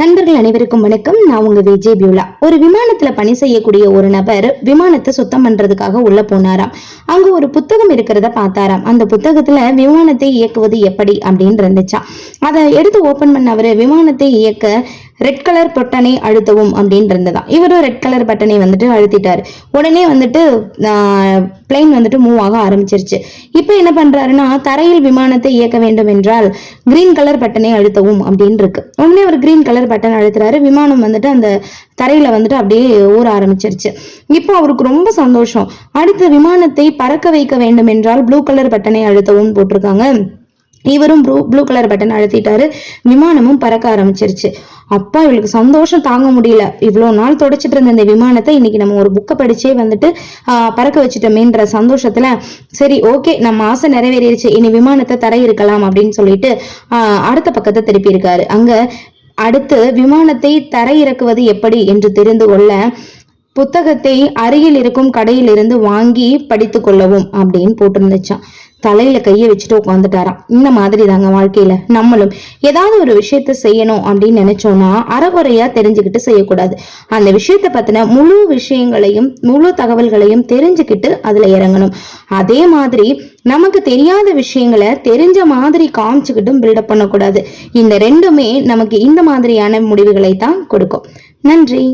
நண்பர்கள் அனைவருக்கும் வணக்கம். நான் உங்க விஜய் பியூலா. ஒரு விமானத்துல பணி செய்யக்கூடிய ஒரு நபர் விமானத்தை சுத்தம் பண்றதுக்காக உள்ள போனாராம். அங்க ஒரு புத்தகம் இருக்கிறத பார்த்தாராம். அந்த புத்தகத்துல விமானத்தை இயக்குவது எப்படி அப்படின்னு இருந்துச்சாம். அதை எடுத்து ஓபன் பண்ண அவரு விமானத்தை இயக்க ரெட் கலர் பட்டனை அழுத்தவும் அப்படின்னு இருந்ததா. இவரும் ரெட் கலர் பட்டனை வந்துட்டு அழுத்திட்டாரு. உடனே வந்துட்டு பிளைன் வந்துட்டு மூவ் ஆக ஆரம்பிச்சிருச்சு. இப்ப என்ன பண்றாருன்னா, தரையில் விமானத்தை இயக்க வேண்டும் என்றால் கிரீன் கலர் பட்டனை அழுத்தவும் அப்படின்னு இருக்கு. உடனே அவர் கிரீன் கலர் பட்டன் அழுத்துறாரு. விமானம் வந்துட்டு அந்த தரையில வந்துட்டு அப்படியே ஊற ஆரம்பிச்சிருச்சு. இப்போ அவருக்கு ரொம்ப சந்தோஷம். அடுத்த விமானத்தை பறக்க வைக்க வேண்டும் என்றால் ப்ளூ கலர் பட்டனை அழுத்தவும் போட்டிருக்காங்க. இவரும் ப்ளூ கலர் பட்டன் அழுத்திட்டாரு. விமானமும் பறக்க ஆரம்பிச்சிருச்சு. அப்பா இவளுக்கு சந்தோஷம் தாங்க முடியல. இவ்வளவு நாள் தொடச்சிட்டு இருந்த இந்த விமானத்தை இன்னைக்கு நம்ம ஒரு புக்கை படிச்சே வந்துட்டு பறக்க வச்சுட்டோமேன்ற சந்தோஷத்துல சரி ஓகே நம்ம ஆசை நிறைவேறிடுச்சு, இனி விமானத்தை தரை இருக்கலாம் அப்படின்னு சொல்லிட்டு அடுத்த பக்கத்தை திருப்பி இருக்காரு. அங்க அடுத்து விமானத்தை தரை இறக்குவது எப்படி என்று தெரிந்து கொள்ள புத்தகத்தை அருகில் இருக்கும் கடையில் இருந்து வாங்கி படித்து கொள்ளவும் அப்படின்னு போட்டிருந்துச்சான். தலையில கைய வச்சுட்டு உட்காந்துட்டாராம். இந்த மாதிரி தாங்க வாழ்க்கையில நம்மளும் ஏதாவது ஒரு விஷயத்த செய்யணும் அப்படின்னு நினைச்சோம்னா அறகுறையா தெரிஞ்சுக்கிட்டு செய்யக்கூடாது. அந்த விஷயத்த பத்தின முழு விஷயங்களையும் முழு தகவல்களையும் தெரிஞ்சுக்கிட்டு அதுல இறங்கணும். அதே மாதிரி நமக்கு தெரியாத விஷயங்களை தெரிஞ்ச மாதிரி காமிச்சுக்கிட்டும் பில்டப் பண்ணக்கூடாது. இந்த ரெண்டுமே நமக்கு இந்த மாதிரியான முடிவுகளை தான் கொடுக்கும். நன்றி.